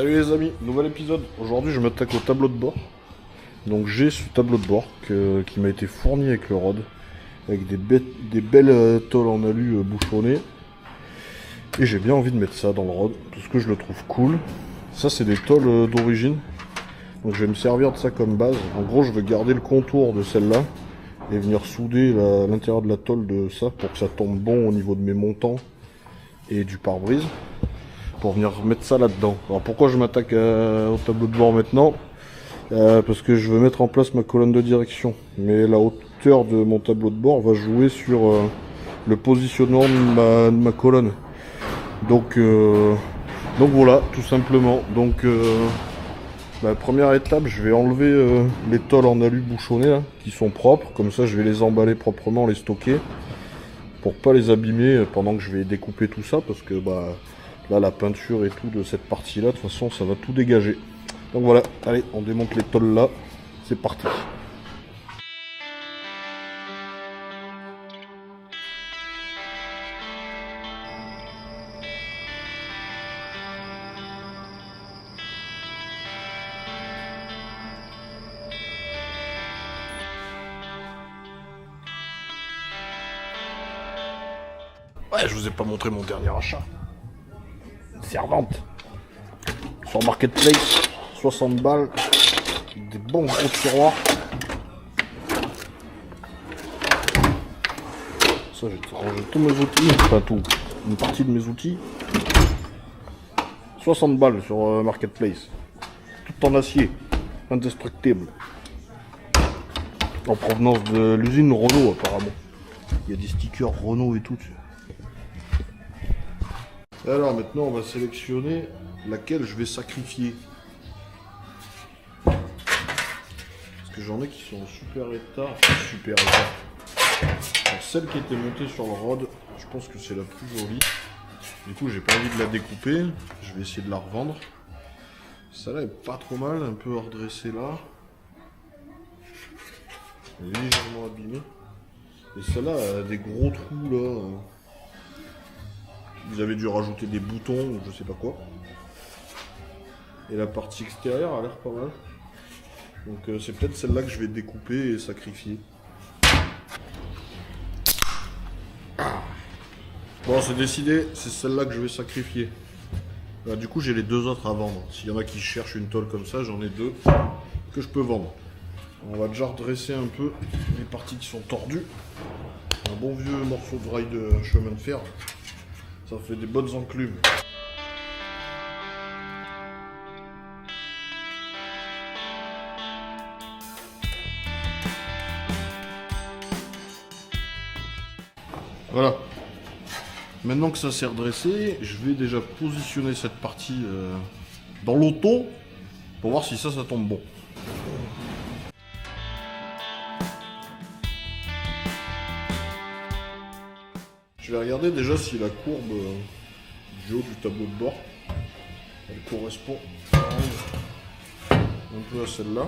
Salut les amis, nouvel épisode. Aujourd'hui je m'attaque au tableau de bord. Donc j'ai ce tableau de bord qui m'a été fourni avec le rod. Avec des belles tôles en alu bouchonnées. Et j'ai bien envie de mettre ça dans le rod, parce que je le trouve cool. Ça c'est des tôles d'origine. Donc je vais me servir de ça comme base. En gros je vais garder le contour de celle-là. Et venir souder l'intérieur de la tôle de ça pour que ça tombe bon au niveau de mes montants et du pare-brise. Pour venir mettre ça là-dedans. Alors pourquoi je m'attaque au tableau de bord maintenant? Parce que je veux mettre en place ma colonne de direction. Mais la hauteur de mon tableau de bord va jouer sur le positionnement de ma colonne. Donc voilà, tout simplement. Donc première étape, je vais enlever les tôles en alu bouchonnées là, qui sont propres. Comme ça je vais les emballer proprement, les stocker. Pour pas les abîmer pendant que je vais découper tout ça. Parce que là, la peinture et tout de cette partie-là, de toute façon, ça va tout dégager. Donc voilà, allez, on démonte les tôles là. C'est parti. Ouais, je vous ai pas montré mon dernier achat. Servante. Sur Marketplace, 60 balles. Des bons gros tiroirs. Ça, j'ai rangé tous mes outils. Enfin, tout. Une partie de mes outils. 60 balles sur Marketplace. Tout en acier. Indestructible. En provenance de l'usine Renault, apparemment. Il y a des stickers Renault et tout. Alors maintenant on va sélectionner laquelle je vais sacrifier. Parce que j'en ai qui sont en super état. Alors, celle qui était montée sur le rod, je pense que c'est la plus jolie. Du coup j'ai pas envie de la découper. Je vais essayer de la revendre. Celle-là est pas trop mal, un peu redressée là. Légèrement abîmée. Et celle-là a des gros trous là. Vous avez dû rajouter des boutons ou je sais pas quoi. Et la partie extérieure a l'air pas mal. Donc c'est peut-être celle-là que je vais découper et sacrifier. Bon, c'est décidé, c'est celle-là que je vais sacrifier. Là, du coup j'ai les deux autres à vendre. S'il y en a qui cherchent une tôle comme ça, j'en ai deux que je peux vendre. On va déjà redresser un peu les parties qui sont tordues. Un bon vieux morceau de rail de chemin de fer. Ça fait des bonnes enclumes. Voilà. Maintenant que ça s'est redressé, je vais déjà positionner cette partie dans l'auto pour voir si ça tombe bon. Je vais regarder déjà si la courbe du haut du tableau de bord, elle correspond un peu à celle-là.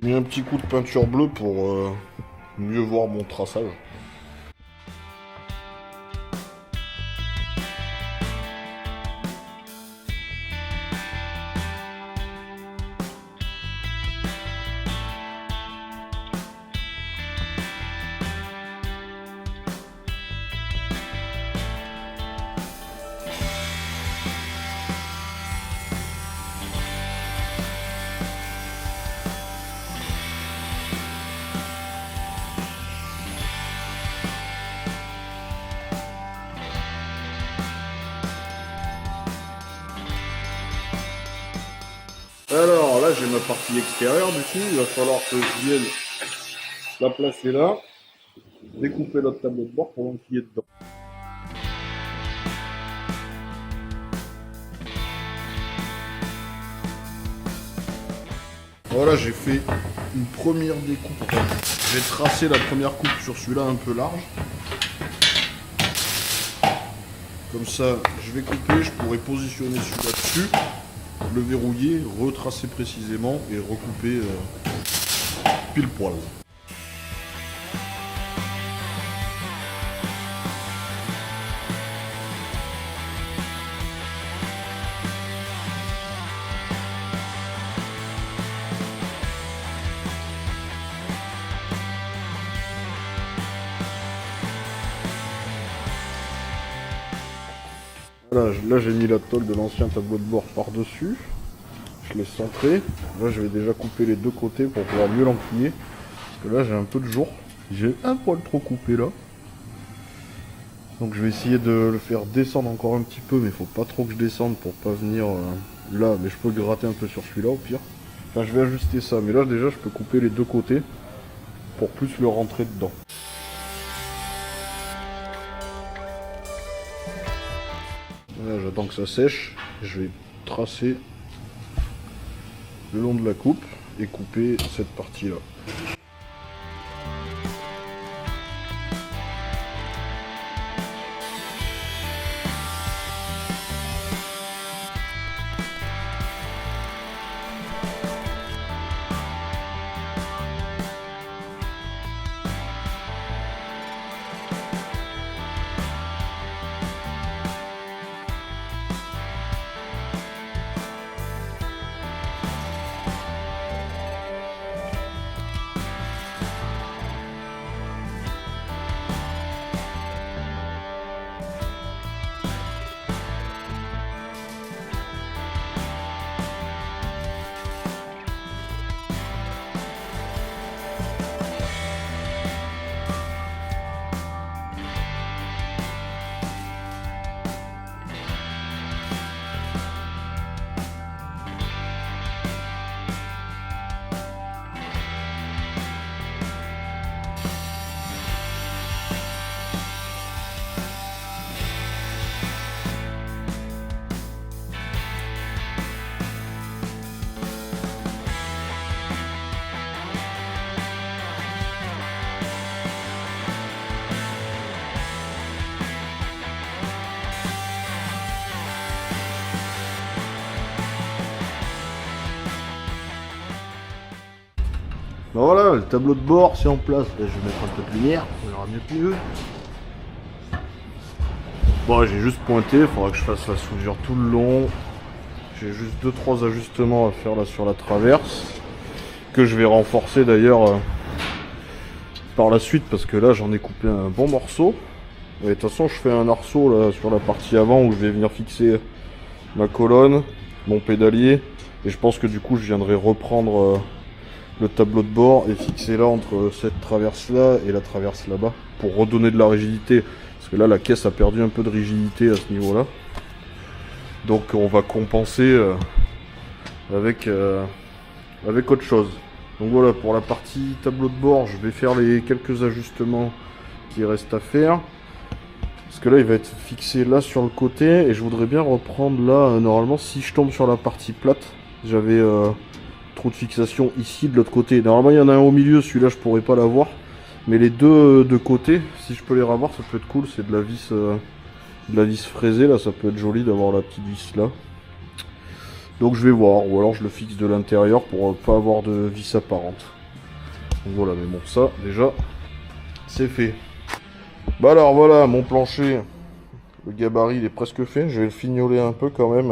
J'ai mis un petit coup de peinture bleue pour mieux voir mon traçage. Alors là j'ai ma partie extérieure, du coup il va falloir que je vienne la placer là, découper notre tableau de bord pour l'enquiller dedans. Voilà, j'ai fait une première découpe. J'ai tracé la première coupe sur celui-là un peu large. Comme ça, je vais couper, je pourrai positionner celui-là dessus, le verrouiller, retracer précisément et recouper pile poil. Là j'ai mis la tôle de l'ancien tableau de bord par-dessus. Je l'ai centré. Là je vais déjà couper les deux côtés pour pouvoir mieux l'emplier. Parce que là j'ai un peu de jour. J'ai un poil trop coupé là. Donc je vais essayer de le faire descendre encore un petit peu. Mais il faut pas trop que je descende pour pas venir là. Mais je peux gratter un peu sur celui-là au pire. Enfin je vais ajuster ça. Mais là déjà je peux couper les deux côtés. Pour plus le rentrer dedans. Là, j'attends que ça sèche, je vais tracer le long de la coupe et couper cette partie là. Ben voilà, le tableau de bord c'est en place. Là, je vais mettre un peu de lumière, on verra mieux que mieux. Bon, j'ai juste pointé, il faudra que je fasse la soudure tout le long. J'ai juste 2-3 ajustements à faire là sur la traverse. Que je vais renforcer d'ailleurs par la suite parce que là j'en ai coupé un bon morceau. Et de toute façon je fais un arceau là sur la partie avant où je vais venir fixer ma colonne, mon pédalier. Et je pense que du coup je viendrai reprendre le tableau de bord et fixer là entre cette traverse là et la traverse là-bas pour redonner de la rigidité. Parce que là la caisse a perdu un peu de rigidité à ce niveau là. Donc on va compenser avec autre chose. Donc voilà, pour la partie tableau de bord, je vais faire les quelques ajustements qui restent à faire. Parce que là, il va être fixé là sur le côté. Et je voudrais bien reprendre là, normalement, si je tombe sur la partie plate, j'avais trop de fixation ici de l'autre côté. Normalement, il y en a un au milieu, celui-là, je pourrais pas l'avoir. Mais les deux de côté, si je peux les revoir, ça peut être cool. C'est de la vis fraisée, là, ça peut être joli d'avoir la petite vis là. Donc je vais voir, ou alors je le fixe de l'intérieur pour pas avoir de vis apparente. Donc voilà, mais bon, ça déjà c'est fait. Bah alors voilà, mon plancher, le gabarit il est presque fait. Je vais le fignoler un peu quand même,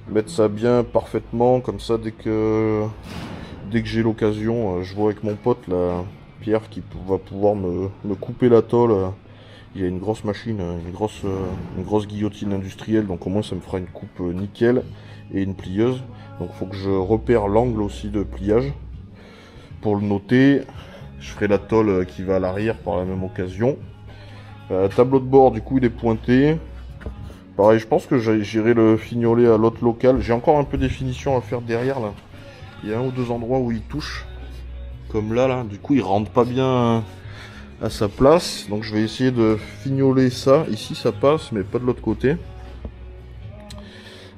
mettre ça bien parfaitement, comme ça dès que j'ai l'occasion, je vois avec mon pote là, Pierre, qui va pouvoir me couper la tôle. Il y a une grosse machine, une grosse guillotine industrielle, donc au moins ça me fera une coupe nickel et une plieuse. Donc il faut que je repère l'angle aussi de pliage. Pour le noter, je ferai la tôle qui va à l'arrière par la même occasion. Tableau de bord, du coup il est pointé. Pareil, je pense que j'irai le fignoler à l'autre local. J'ai encore un peu des finitions à faire derrière là. Il y a un ou deux endroits où il touche. Comme là, du coup il rentre pas bien à sa place, donc je vais essayer de fignoler ça. Ici ça passe mais pas de l'autre côté,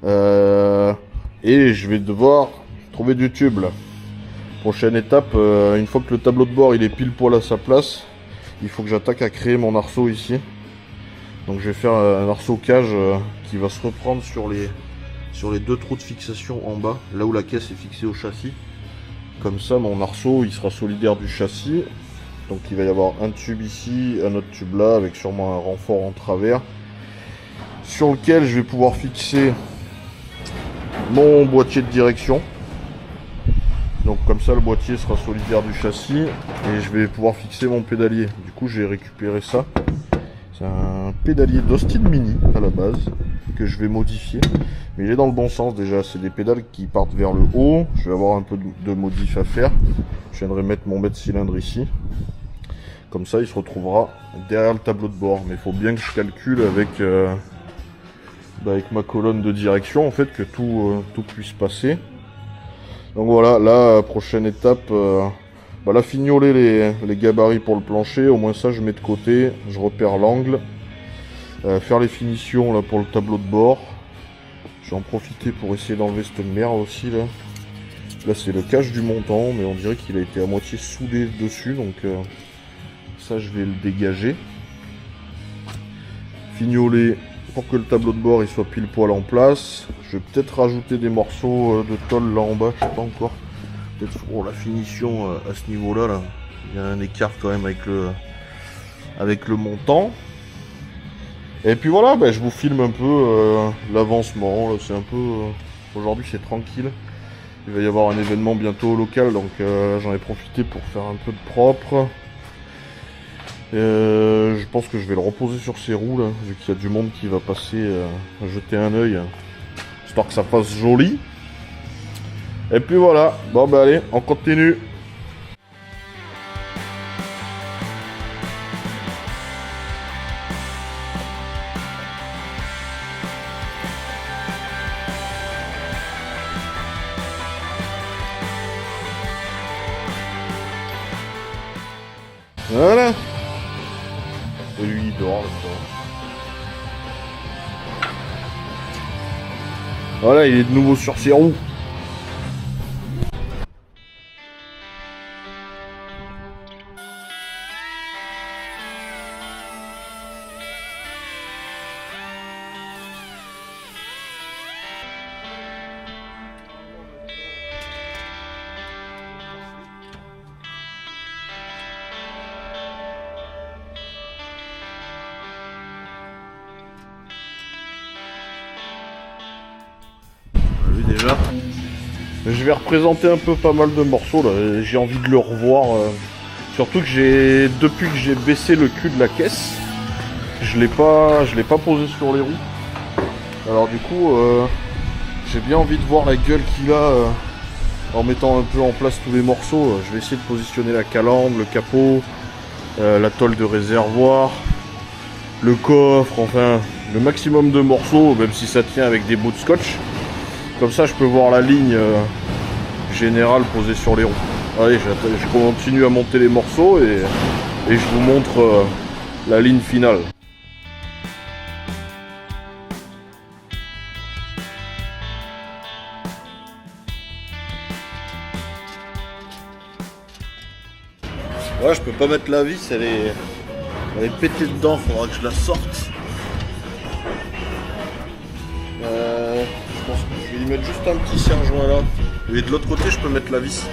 et je vais devoir trouver du tube là. Prochaine étape, une fois que le tableau de bord il est pile poil à sa place, il faut que j'attaque à créer mon arceau ici. Donc je vais faire un arceau cage qui va se reprendre sur les deux trous de fixation en bas, là où la caisse est fixée au châssis. Comme ça, mon arceau, il sera solidaire du châssis. Donc il va y avoir un tube ici, un autre tube là, avec sûrement un renfort en travers, sur lequel je vais pouvoir fixer mon boîtier de direction. Donc comme ça, le boîtier sera solidaire du châssis et je vais pouvoir fixer mon pédalier. Du coup, j'ai récupéré ça. C'est un pédalier d'Austin Mini à la base, que je vais modifier. Mais il est dans le bon sens déjà, c'est des pédales qui partent vers le haut. Je vais avoir un peu de modif à faire. Je viendrai mettre mon mètre cylindre ici. Comme ça, il se retrouvera derrière le tableau de bord. Mais il faut bien que je calcule avec ma colonne de direction, en fait, que tout puisse passer. Donc voilà, la prochaine étape, là, fignoler les gabarits pour le plancher. Au moins ça, je mets de côté, je repère l'angle. Faire les finitions là pour le tableau de bord. Je vais en profiter pour essayer d'enlever cette merde aussi là. Là, c'est le cache du montant, mais on dirait qu'il a été à moitié soudé dessus, donc... ça, je vais le dégager. Fignoler pour que le tableau de bord il soit pile poil en place. Je vais peut-être rajouter des morceaux de tôle là en bas, je sais pas encore. Peut-être pour la finition à ce niveau-là. Là. Il y a un écart quand même avec le montant. Et puis voilà, je vous filme un peu l'avancement. C'est un peu... aujourd'hui, c'est tranquille. Il va y avoir un événement bientôt au local, donc j'en ai profité pour faire un peu de propre. Je pense que je vais le reposer sur ses roues là, vu qu'il y a du monde qui va passer jeter un œil, histoire que ça fasse joli. Et puis voilà, bon allez, on continue. Voilà. Et lui il dort là. Voilà, il est de nouveau sur ses roues. Déjà. Je vais représenter un peu pas mal de morceaux là, j'ai envie de le revoir. Surtout que depuis que j'ai baissé le cul de la caisse, je l'ai pas posé sur les roues. Alors du coup, j'ai bien envie de voir la gueule qu'il a en mettant un peu en place tous les morceaux. Je vais essayer de positionner la calandre, le capot, la tôle de réservoir, le coffre, enfin le maximum de morceaux, même si ça tient avec des bouts de scotch. Comme ça, je peux voir la ligne générale posée sur les roues. Allez, je continue à monter les morceaux et je vous montre la ligne finale. Ouais, je peux pas mettre la vis, elle est pétée dedans, faudra que je la sorte. Je pense que je vais y mettre juste un petit serre-joint là. Et de l'autre côté, je peux mettre la vis.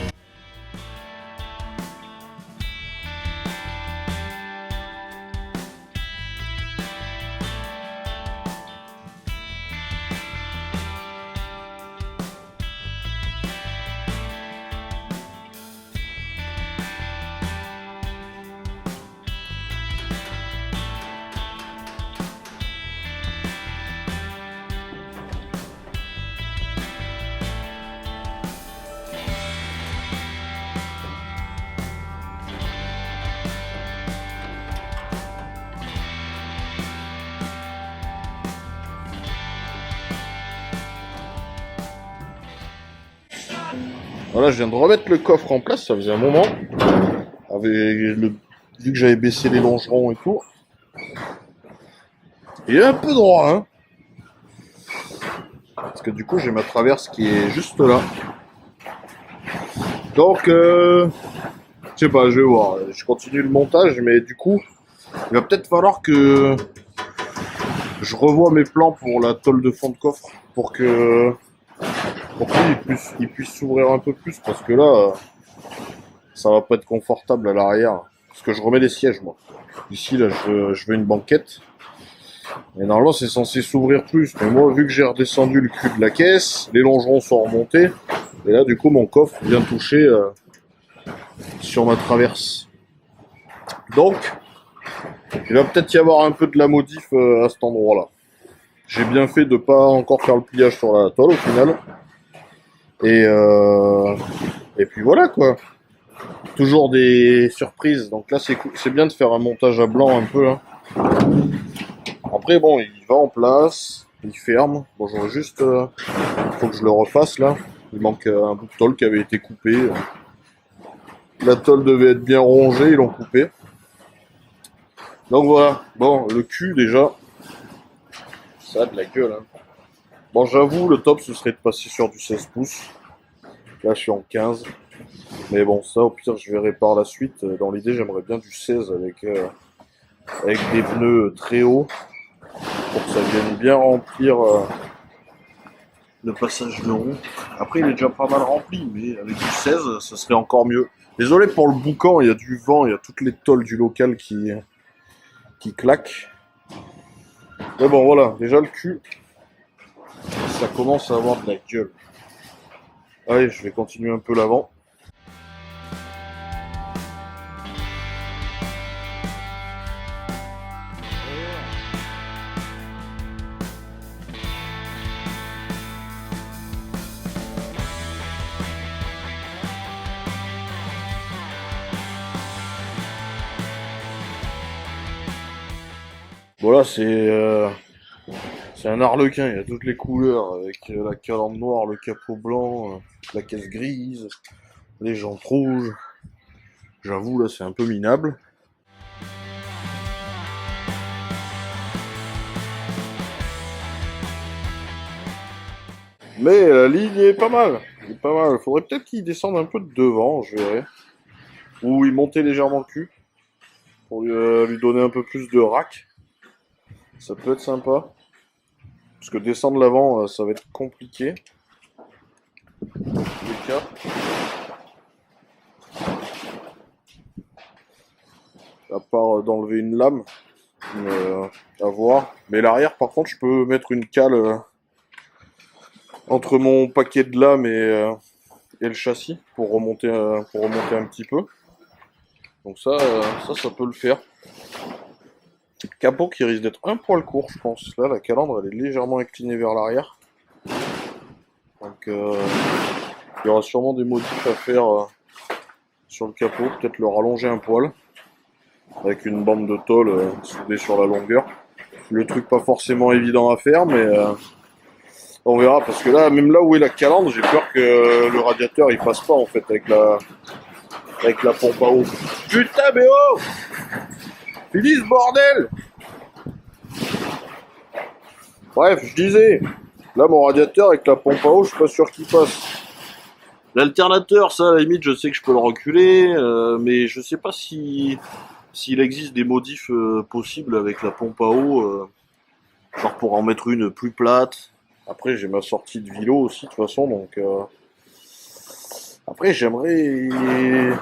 Voilà, je viens de remettre le coffre en place, ça faisait un moment. Vu que j'avais baissé les longerons et tout. Il est un peu droit, hein. Parce que du coup, j'ai ma traverse qui est juste là. Donc, je sais pas, je vais voir. Je continue le montage, mais du coup, il va peut-être falloir que je revoie mes plans pour la tôle de fond de coffre pour qu'il puisse s'ouvrir un peu plus, parce que là, ça va pas être confortable à l'arrière. Parce que je remets les sièges, moi. Ici, là, je veux une banquette. Et normalement, c'est censé s'ouvrir plus. Mais moi, vu que j'ai redescendu le cul de la caisse, les longerons sont remontés. Et là, du coup, mon coffre vient toucher sur ma traverse. Donc, il va peut-être y avoir un peu de la modif à cet endroit-là. J'ai bien fait de pas encore faire le pliage sur la tôle, au final. Et puis voilà, quoi. Toujours des surprises. Donc là, c'est bien de faire un montage à blanc un peu, hein. Après, bon, il va en place, il ferme. Bon, j'aurais juste... faut que je le refasse, là. Il manque un bout de tôle qui avait été coupé. La tôle devait être bien rongée, ils l'ont coupé. Donc voilà. Bon, le cul, déjà, ça a de la gueule, hein. Bon, j'avoue, le top, ce serait de passer sur du 16 pouces. Là, je suis en 15. Mais bon, ça, au pire, je verrai par la suite. Dans l'idée, j'aimerais bien du 16 avec des pneus très hauts pour que ça vienne bien remplir le passage de roue. Après, il est déjà pas mal rempli, mais avec du 16, ça serait encore mieux. Désolé pour le boucan, il y a du vent, il y a toutes les tôles du local qui claquent. Mais bon, voilà, déjà le cul, ça commence à avoir de la gueule. Allez, je vais continuer un peu l'avant. Voilà, c'est un arlequin, il y a toutes les couleurs, avec la calandre noire, le capot blanc, la caisse grise, les jantes rouges. J'avoue, là, c'est un peu minable. Mais la ligne est pas mal. Il est pas mal. Faudrait peut-être qu'il descende un peu de devant, je verrai. Ou il montait légèrement le cul. Pour lui donner un peu plus de rack. Ça peut être sympa. Parce que descendre l'avant, ça va être compliqué. Dans tous les cas. À part d'enlever une lame. À voir. Mais l'arrière, par contre, je peux mettre une cale entre mon paquet de lames et le châssis pour remonter un petit peu. Donc ça peut le faire. Capot qui risque d'être un poil court, je pense. Là, la calandre, elle est légèrement inclinée vers l'arrière. Donc, il y aura sûrement des modifs à faire sur le capot. Peut-être le rallonger un poil. Avec une bande de tôle soudée sur la longueur. Le truc pas forcément évident à faire, mais on verra. Parce que là, même là où est la calandre, j'ai peur que le radiateur il passe pas en fait avec la pompe à eau. Putain, mais oh! Finis ce bordel! Bref, je disais, là mon radiateur avec la pompe à eau, je suis pas sûr qu'il passe. L'alternateur, ça à la limite, je sais que je peux le reculer, mais je sais pas s'il existe des modifs possibles avec la pompe à eau, genre pour en mettre une plus plate. Après, j'ai ma sortie de vélo aussi de toute façon, donc après j'aimerais,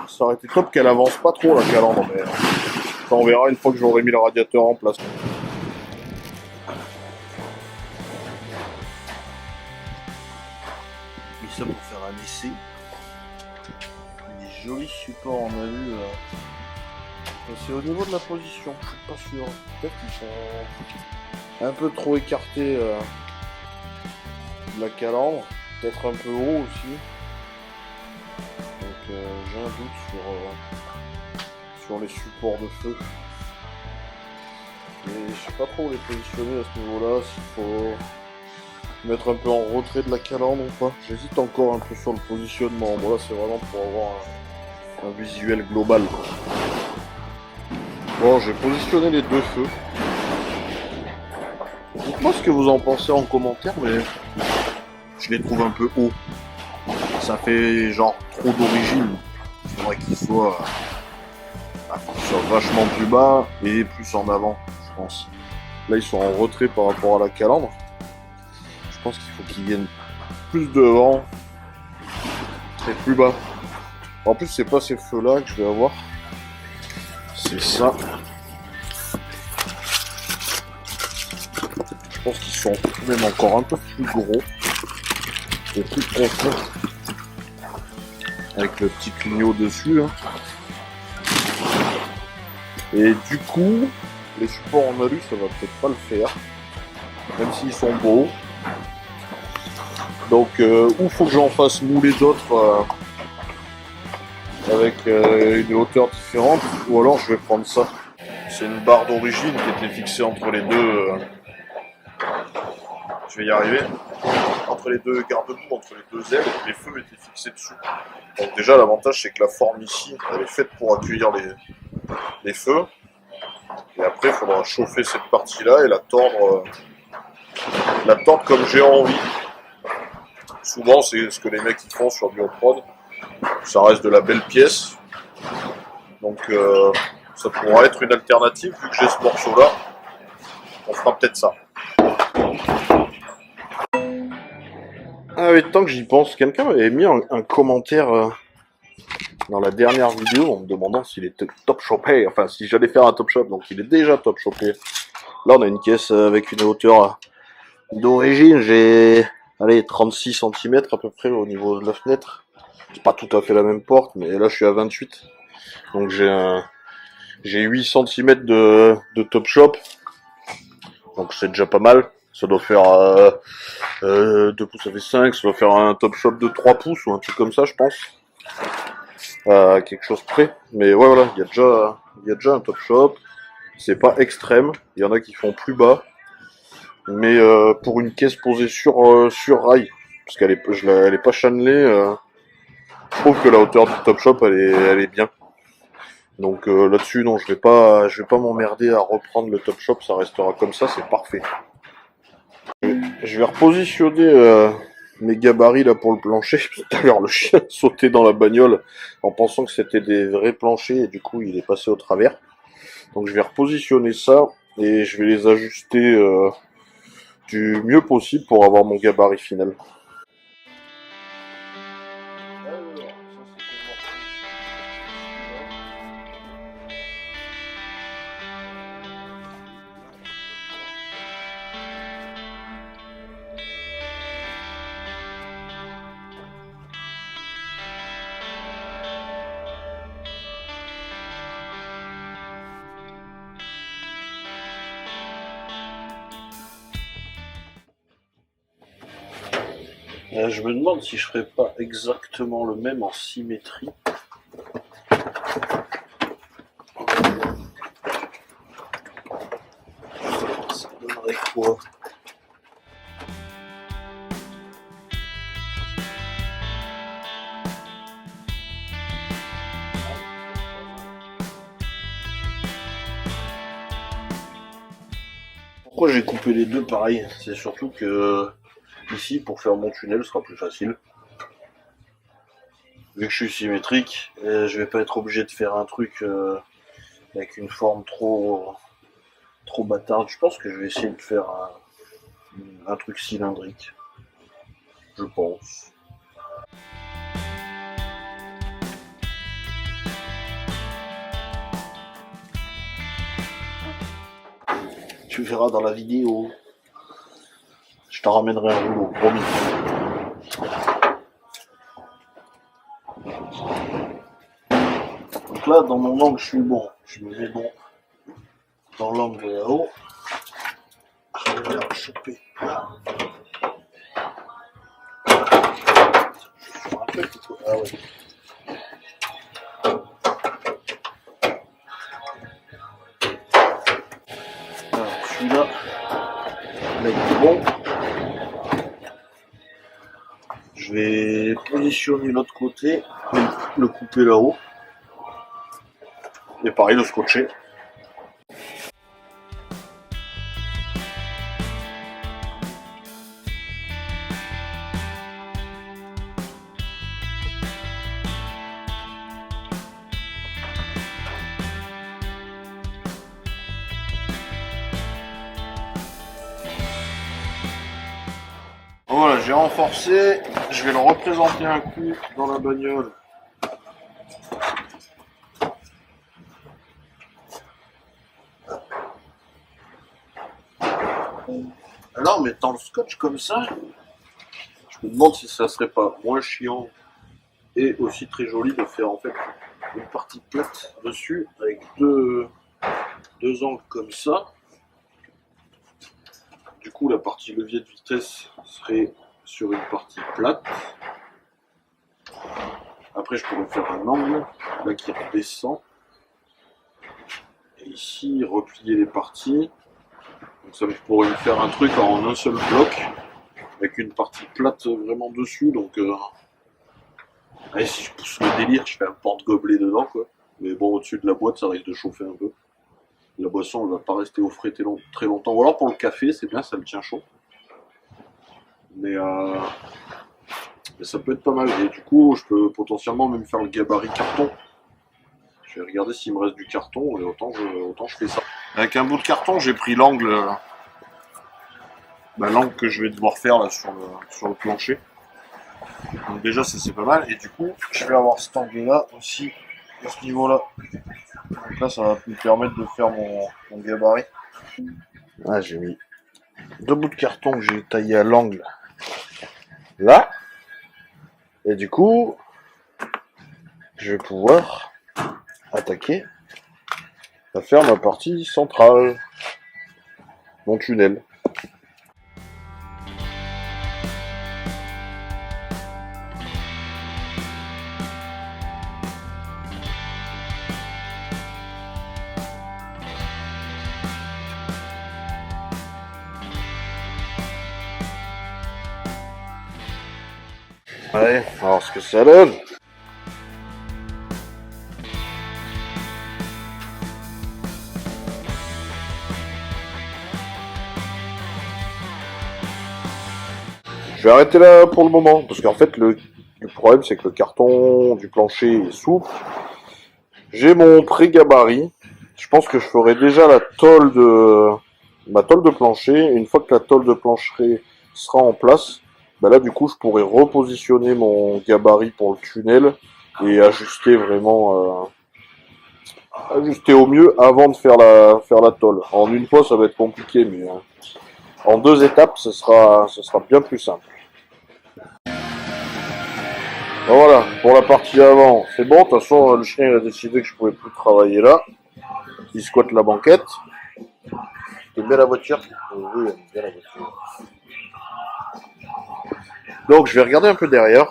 ça aurait été top qu'elle avance pas trop la calandre, mais ça, on verra une fois que j'aurai mis le radiateur en place. Ça pour faire un essai. Des jolis supports en alu. C'est au niveau de la position, je suis pas sûr. Peut-être qu'ils sont un peu trop écartés de la calandre, peut-être un peu haut aussi. Donc j'ai un doute sur les supports de feu. Et je sais pas trop où les positionner à ce niveau-là, s'il faut mettre un peu en retrait de la calandre ou pas. J'hésite encore un peu sur le positionnement. Bon là c'est vraiment pour avoir un visuel global. Bon, j'ai positionné les deux feux. Dites-moi ce que vous en pensez en commentaire, mais je les trouve un peu hauts. Ça fait genre trop d'origine. Il faudrait qu'ils soient vachement plus bas et plus en avant, je pense. Là ils sont en retrait par rapport à la calandre. Je pense qu'il faut qu'ils viennent plus devant et plus bas. En plus, c'est pas ces feux-là que je vais avoir. C'est ça. Je pense qu'ils sont même encore un peu plus gros et plus profonds. Avec le petit clignot dessus. Hein. Et du coup, les supports en alu, ça va peut-être pas le faire. Même s'ils sont beaux. Donc, ou faut que j'en fasse mouler d'autres avec une hauteur différente, ou alors je vais prendre ça. C'est une barre d'origine qui était fixée entre les deux. Je vais y arriver. Entre les deux garde-boue, entre les deux ailes, les feux étaient fixés dessus. Donc déjà, l'avantage, c'est que la forme ici, elle est faite pour accueillir les feux. Et après, il faudra chauffer cette partie-là et la tordre comme j'ai envie. Souvent, c'est ce que les mecs ils font sur du hot-prod. Ça reste de la belle pièce. Donc, ça pourra être une alternative, vu que j'ai ce morceau-là. On fera peut-être ça. Ah oui, tant que j'y pense, quelqu'un m'avait mis un commentaire dans la dernière vidéo en me demandant s'il était top shopé, enfin si j'allais faire un top shop, donc il est déjà top shopé. Là on a une caisse avec une hauteur d'origine, j'ai 36 cm à peu près au niveau de la fenêtre. C'est pas tout à fait la même porte, mais là je suis à 28. Donc j'ai 8 cm de top shop. Donc c'est déjà pas mal. Ça doit faire 2 pouces, ça fait 5, ça doit faire un top shop de 3 pouces ou un truc comme ça, je pense. Quelque chose près. Mais ouais, voilà, il y a déjà un top shop. C'est pas extrême. Il y en a qui font plus bas. Mais pour une caisse posée sur rail, parce qu'elle elle est pas channelée, je trouve que la hauteur du top shop, elle est bien. Donc là-dessus, non, je vais pas m'emmerder à reprendre le top shop. Ça restera comme ça, c'est parfait. Je vais repositionner mes gabarits là pour le plancher. Tout à l'heure, le chien sautait dans la bagnole en pensant que c'était des vrais planchers et du coup, il est passé au travers. Donc, je vais repositionner ça et je vais les ajuster du mieux possible pour avoir mon gabarit final. Je me demande si je ferais pas exactement le même en symétrie. Ça donnerait quoi? Pourquoi j'ai coupé les deux pareil? C'est surtout que ici, pour faire mon tunnel, ce sera plus facile. Vu que je suis symétrique, je vais pas être obligé de faire un truc avec une forme trop bâtarde. Je pense que je vais essayer de faire un truc cylindrique. Je pense. Tu verras dans la vidéo. Je t'en ramènerai un rouleau, promis. Donc là, dans mon angle, je suis bon. Je me mets bon dans l'angle là-haut. Je vais la choper. Ah ouais. Alors, celui-là, là, il est bon. Je vais positionner l'autre côté et le couper là-haut. Et pareil, le scotcher. Voilà, j'ai renforcé. Je vais le représenter un coup dans la bagnole Alors, en mettant le scotch comme ça, je me demande si ça serait pas moins chiant et aussi très joli de faire en fait une partie plate dessus avec deux angles comme ça. Du coup, la partie levier de vitesse serait sur une partie plate. Après, je pourrais faire un angle là qui redescend. Et ici, replier les parties. Donc ça pourrait me faire un truc en un seul bloc avec une partie plate vraiment dessus. Donc, allez, si je pousse le délire, je fais un porte-gobelet dedans, quoi. Mais bon, au-dessus de la boîte, ça risque de chauffer un peu. La boisson, elle va pas rester au frais très longtemps. Ou alors pour le café, c'est bien, ça le tient chaud. Mais ça peut être pas mal. Et du coup, je peux potentiellement même faire le gabarit carton. Je vais regarder s'il me reste du carton et autant je fais ça. Avec un bout de carton, j'ai pris l'angle l'angle que je vais devoir faire là sur le plancher. Donc déjà, ça c'est pas mal. Et du coup, je vais avoir cet angle-là aussi, à ce niveau-là. Donc là, ça va me permettre de faire mon gabarit. Ah, j'ai mis deux bouts de carton que j'ai taillé à l'angle là. Et du coup, je vais pouvoir attaquer à faire ma partie centrale, mon tunnel. Allez, on va voir ce que ça donne. Je vais arrêter là pour le moment, parce qu'en fait, le problème, c'est que le carton du plancher est souple. J'ai mon pré-gabarit. Je pense que je ferai déjà ma tôle de plancher. Une fois que la tôle de plancher sera en place, là, du coup, je pourrai repositionner mon gabarit pour le tunnel et ajuster vraiment, ajuster au mieux avant de faire la tôle. En une fois, ça va être compliqué, mais en deux étapes, ce sera bien plus simple. Voilà, pour la partie avant, c'est bon. De toute façon, le chien il a décidé que je pouvais plus travailler là. Il squatte la banquette. T'aimes bien la voiture? Oui, il aime bien la voiture. Donc, je vais regarder un peu derrière,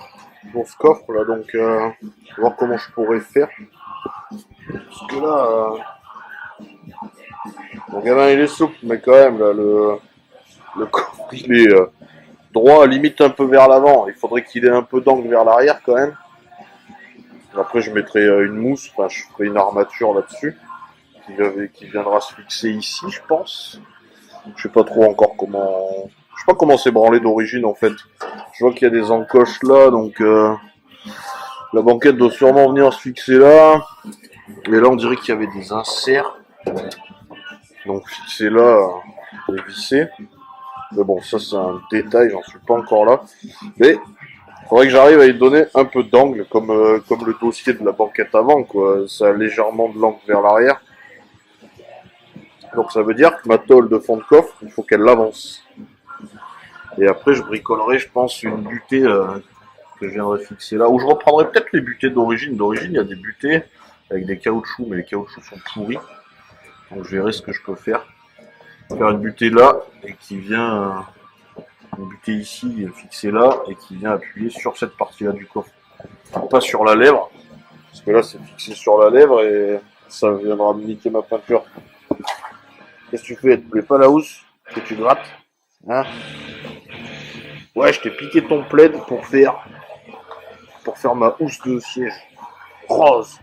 dans ce coffre là, donc voir comment je pourrais faire. Parce que là, mon gamin il est souple, mais quand même, là, le coffre il est droit, limite un peu vers l'avant. Il faudrait qu'il ait un peu d'angle vers l'arrière quand même. Après, je mettrai une mousse, enfin, je ferai une armature là-dessus qui viendra se fixer ici, je pense. Je sais pas trop encore comment. Je sais pas comment c'est branlé d'origine en fait. Je vois qu'il y a des encoches là, donc la banquette doit sûrement venir se fixer là. Et là, on dirait qu'il y avait des inserts. Donc fixé là et vissé. Mais bon, ça c'est un détail, j'en suis pas encore là. Mais faudrait que j'arrive à y donner un peu d'angle, comme le dossier de la banquette avant, quoi. Ça a légèrement de l'angle vers l'arrière. Donc ça veut dire que ma tôle de fond de coffre, il faut qu'elle avance. Et après, je bricolerai, je pense, une butée que je viendrai fixer là. Ou je reprendrai peut-être les butées d'origine. D'origine, il y a des butées avec des caoutchoucs, mais les caoutchoucs sont pourris. Donc je verrai ce que je peux faire. Faire une butée là, et qui vient... une butée ici, fixée là, et qui vient appuyer sur cette partie-là du coffre. Pas sur la lèvre, parce que là, c'est fixé sur la lèvre, et ça viendra me niquer ma peinture. Qu'est-ce que tu fais? Tu plaît pas la housse que tu grattes? Hein? Ouais, je t'ai piqué ton plaid pour faire ma housse de siège. Rose.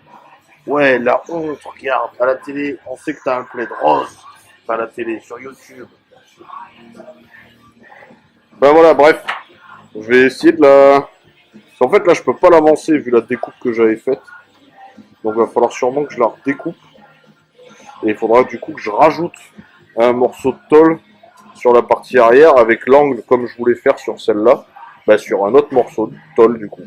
Ouais, la honte, regarde, à la télé, on sait que t'as un plaid rose. Pas à la télé, sur YouTube. Ben voilà, bref. Je vais essayer de la... En fait, là, je peux pas l'avancer vu la découpe que j'avais faite. Donc, il va falloir sûrement que je la redécoupe. Et il faudra du coup que je rajoute un morceau de tôle sur la partie arrière avec l'angle comme je voulais faire sur celle-là, sur un autre morceau de tôle du coup.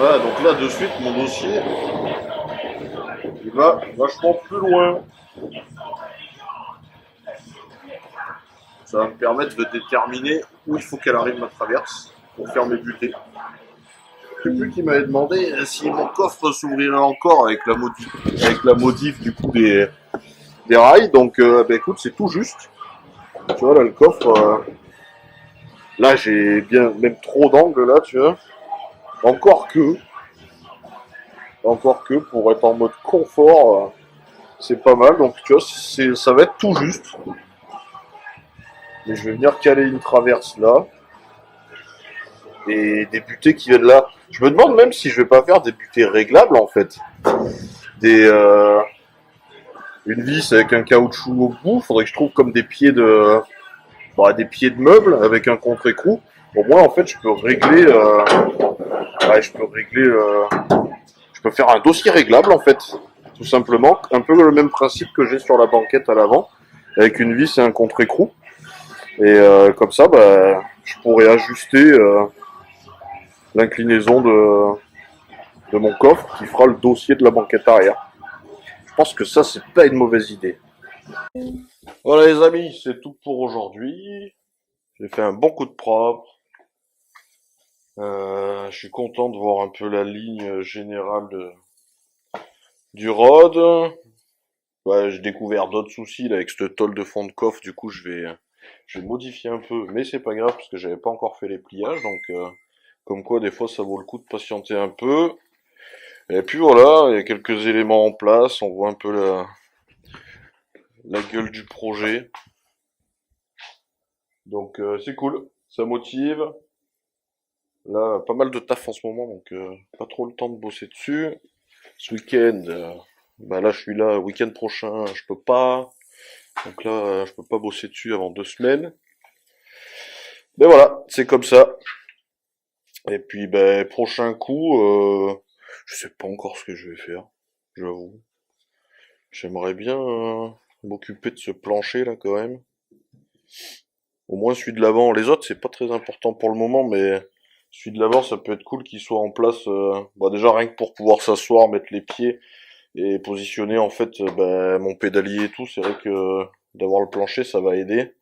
Voilà, donc là, de suite, mon dossier, il va vachement plus loin. Ça va me permettre de déterminer où il faut qu'elle arrive ma traverse pour faire mes butées. Je sais plus qui m'avait demandé si mon coffre s'ouvrirait encore avec la modif du coup des rails. Donc, bah, écoute, c'est tout juste. Tu vois, là, le coffre, là, j'ai bien, même trop d'angles, là, tu vois. Encore que, pour être en mode confort, c'est pas mal. Donc, tu vois, ça va être tout juste. Mais je vais venir caler une traverse là. Et des butées qui viennent là. Je me demande même si je vais pas faire des butées réglables, en fait. Une vis avec un caoutchouc au bout. Faudrait que je trouve comme des pieds de meubles avec un contre-écrou. Au moins, en fait, je peux faire un dossier réglable, en fait. Tout simplement. Un peu le même principe que j'ai sur la banquette à l'avant. Avec une vis et un contre-écrou. Et comme ça, bah, je pourrais ajuster l'inclinaison de mon coffre qui fera le dossier de la banquette arrière. Je pense que ça, c'est pas une mauvaise idée. Voilà les amis, c'est tout pour aujourd'hui. J'ai fait un bon coup de propre. Je suis content de voir un peu la ligne générale du rod. Ouais, j'ai découvert d'autres soucis là, avec cette tôle de fond de coffre, du coup je vais modifier un peu, mais c'est pas grave parce que j'avais pas encore fait les pliages, donc comme quoi des fois ça vaut le coup de patienter un peu. Et puis voilà, il y a quelques éléments en place, on voit un peu la gueule du projet. Donc c'est cool, ça motive. Là, pas mal de taf en ce moment, donc pas trop le temps de bosser dessus. Ce week-end, bah là je suis là, week-end prochain, je peux pas. Donc là, je peux pas bosser dessus avant 2 semaines. Mais voilà, c'est comme ça. Et puis, ben, prochain coup, je sais pas encore ce que je vais faire, j'avoue. J'aimerais bien m'occuper de ce plancher là quand même. Au moins celui de l'avant. Les autres, c'est pas très important pour le moment, mais celui de l'avant, ça peut être cool qu'il soit en place. Bah déjà rien que pour pouvoir s'asseoir, mettre les pieds et positionner en fait mon pédalier et tout. C'est vrai que d'avoir le plancher, ça va aider.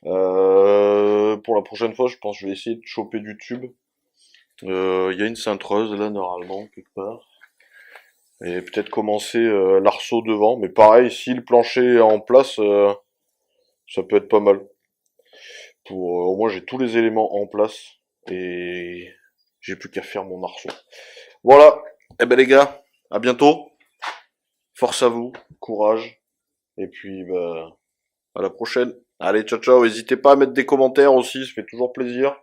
Pour la prochaine fois, je pense que je vais essayer de choper du tube. Il y a une cintreuse là normalement quelque part. Et peut-être commencer l'arceau devant. Mais pareil, si le plancher est en place, ça peut être pas mal. Au moins j'ai tous les éléments en place. Et j'ai plus qu'à faire mon arceau. Voilà. Eh ben les gars, à bientôt. Force à vous, courage. Et puis bah à la prochaine. Allez, ciao ciao. N'hésitez pas à mettre des commentaires aussi, ça fait toujours plaisir.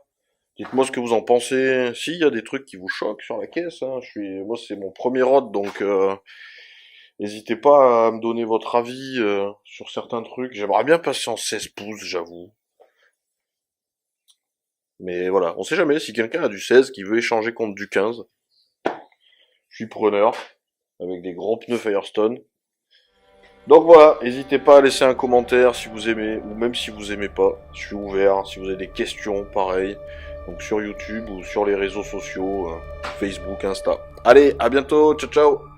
Dites-moi ce que vous en pensez. S'il y a des trucs qui vous choquent sur la caisse, hein, moi c'est mon premier rod, donc n'hésitez pas à me donner votre avis sur certains trucs. J'aimerais bien passer en 16 pouces, j'avoue. Mais voilà, on sait jamais, si quelqu'un a du 16 qui veut échanger contre du 15, je suis preneur, avec des gros pneus Firestone. Donc voilà, n'hésitez pas à laisser un commentaire si vous aimez, ou même si vous aimez pas. Je suis ouvert, si vous avez des questions, pareil. Donc sur YouTube ou sur les réseaux sociaux, Facebook, Insta. Allez, à bientôt, ciao ciao.